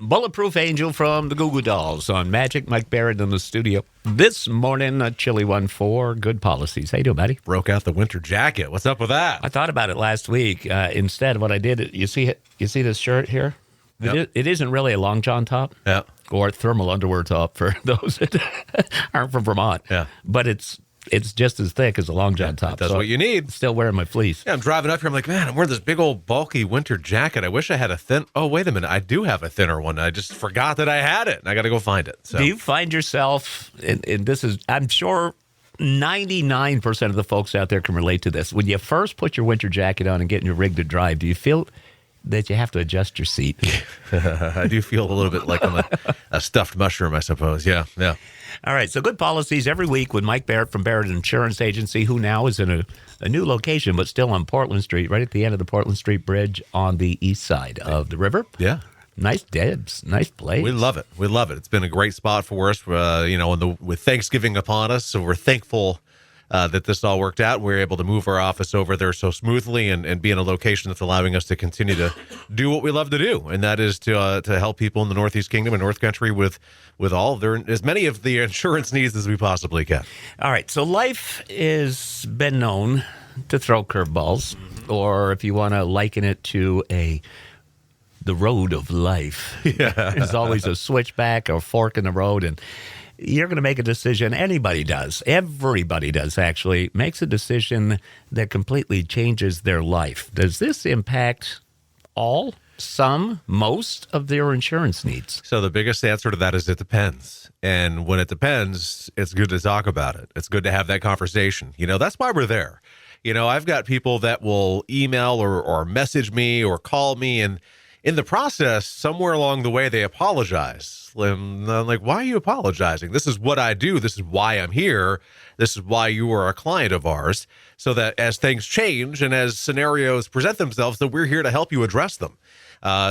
Bulletproof Angel from the Goo Goo Dolls on Magic. Mike Barrett in the studio this morning. A chilly one for good policies. How you doing, buddy? Broke out the winter jacket. What's up with that? I thought about it last week. Instead, what I did, you see this shirt here? Yep. It isn't really a long john top, Yeah. or thermal underwear top for those that aren't from Vermont. Yeah. But it's just as thick as a long john top. That's what you need. Still wearing my fleece. Yeah, I'm driving up here. I'm like, man, I'm wearing this big old bulky winter jacket. I wish I had a thin. Oh, wait a minute. I do have a thinner one. I just forgot that I had it, and I got to go find it. So. Do you find yourself, and this is, I'm sure 99% of the folks out there can relate to this. When you first put your winter jacket on and get in your rig to drive, do you feel that you have to adjust your seat? I do feel a little bit like I'm a stuffed mushroom, I suppose. Yeah. All right, so good policies every week with Mike Barrett from Barrett Insurance Agency, who now is in a new location, but still on Portland Street, right at the end of the Portland Street Bridge on the east side of the river. Yeah. Nice dibs, nice place. We love it. It's been a great spot for us, with Thanksgiving upon us, so we're thankful that this all worked out. We're able to move our office over there so smoothly and be in a location that's allowing us to continue to do what we love to do, and that is to help people in the Northeast Kingdom and North Country with as many of the insurance needs as we possibly can. All right, so life has been known to throw curveballs, or if you want to liken it to the road of life. Yeah. There's always a switchback or fork in the road, and you're going to make a decision. Anybody does. Everybody does, actually. Makes a decision that completely changes their life. Does this impact all, some, most of their insurance needs? So the biggest answer to that is it depends. And when it depends, it's good to talk about it. It's good to have that conversation. That's why we're there. I've got people that will email or message me or call me, and in the process, somewhere along the way, they apologize. And I'm like, why are you apologizing? This is what I do. This is why I'm here. This is why you are a client of ours, so that as things change and as scenarios present themselves, that we're here to help you address them.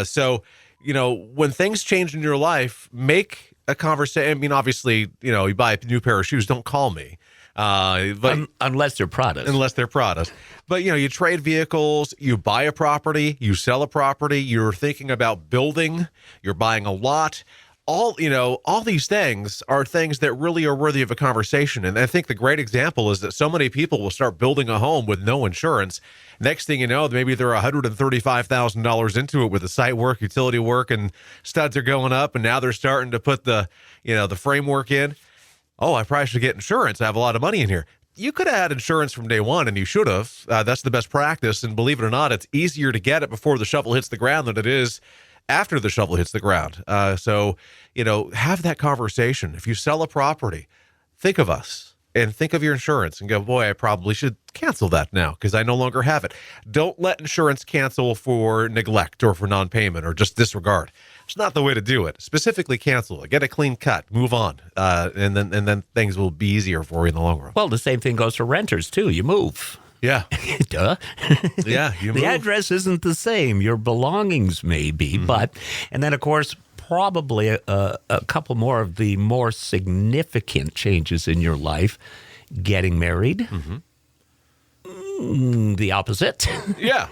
So, when things change in your life, make a conversation. I mean, obviously, you buy a new pair of shoes, don't call me. But unless they're products. But, you trade vehicles, you buy a property, you sell a property, you're thinking about building, you're buying a lot. All these things are things that really are worthy of a conversation. And I think the great example is that so many people will start building a home with no insurance. Next thing you know, maybe they're $135,000 into it with the site work, utility work, and studs are going up. And now they're starting to put the framework in. Oh, I probably should get insurance. I have a lot of money in here. You could have had insurance from day one, and you should have. That's the best practice. And believe it or not, it's easier to get it before the shovel hits the ground than it is after the shovel hits the ground. So, have that conversation. If you sell a property, think of us and think of your insurance and go, boy, I probably should cancel that now because I no longer have it. Don't let insurance cancel for neglect or for non-payment or just disregard. It's not the way to do it. Specifically cancel it. Get a clean cut. Move on. And then things will be easier for you in the long run. Well, the same thing goes for renters, too. You move. Yeah. Duh. Yeah, you move. The address isn't the same. Your belongings may be, and then, of course, probably a couple more of the more significant changes in your life. Getting married. The opposite. Yeah.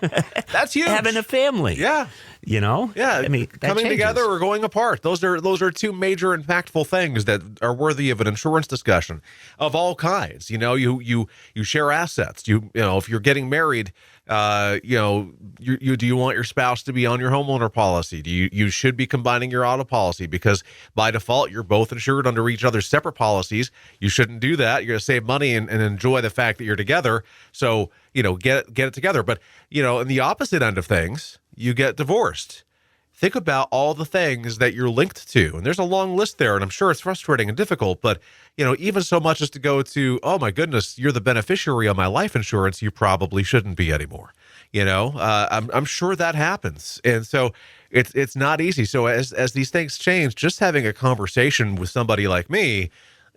That's huge. Having a family. Yeah. Yeah. I mean, that coming changes. together or going apart. Those are two major impactful things that are worthy of an insurance discussion of all kinds. You share assets. If you're getting married, do you want your spouse to be on your homeowner policy? You should be combining your auto policy because by default you're both insured under each other's separate policies. You shouldn't do that. You're going to save money and enjoy the fact that you're together. So get it together. But in the opposite end of things, you get divorced. Think about all the things that you're linked to. And there's a long list there, and I'm sure it's frustrating and difficult, but, even so much as to go to, oh my goodness, you're the beneficiary of my life insurance, you probably shouldn't be anymore. I'm sure that happens. And so it's not easy. So as these things change, just having a conversation with somebody like me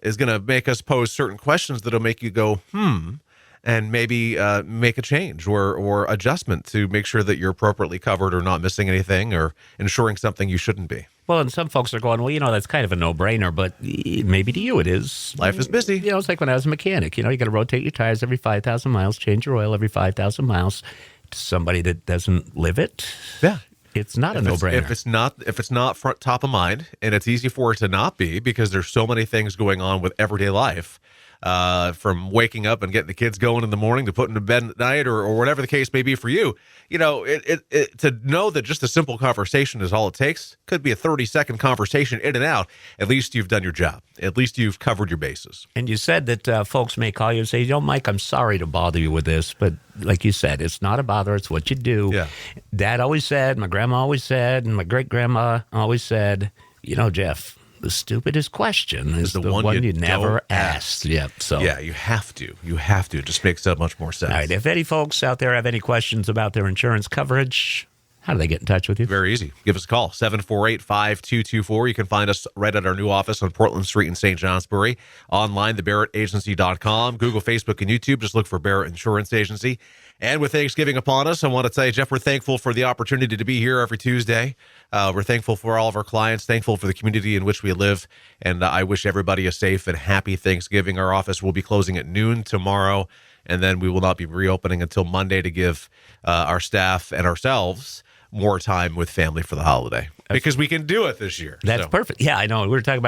is going to make us pose certain questions that'll make you go, and maybe make a change or adjustment to make sure that you're appropriately covered or not missing anything or insuring something you shouldn't be. Well, and some folks are going, well, that's kind of a no-brainer, but maybe to you it is. Life is busy. It's like when I was a mechanic. You got to rotate your tires every 5,000 miles, change your oil every 5,000 miles. To somebody that doesn't live it, yeah, It's not a no-brainer. If it's not front top of mind, and it's easy for it to not be because there's so many things going on with everyday life, from waking up and getting the kids going in the morning to putting to bed at night, or whatever the case may be for you. To know that just a simple conversation is all it takes. Could be a 30-second conversation in and out. At least you've done your job. At least you've covered your bases. And you said that folks may call you and say, Mike, I'm sorry to bother you with this. But like you said, it's not a bother. It's what you do. Yeah. Dad always said, my grandma always said, and my great-grandma always said, Jeff, the stupidest question is the one you never asked. Yep. So yeah, you have to. It just makes that much more sense. All right. If any folks out there have any questions about their insurance coverage, how do they get in touch with you? Very easy. Give us a call, 748-5224. You can find us right at our new office on Portland Street in St. Johnsbury. Online, thebarrettagency.com. Google, Facebook, and YouTube. Just look for Barrett Insurance Agency. And with Thanksgiving upon us, I want to say, Jeff, we're thankful for the opportunity to be here every Tuesday. We're thankful for all of our clients, thankful for the community in which we live, and I wish everybody a safe and happy Thanksgiving. Our office will be closing at noon tomorrow, and then we will not be reopening until Monday to give our staff and ourselves more time with family for the holiday, because we can do it this year. That's perfect. Yeah, I know. We were talking about it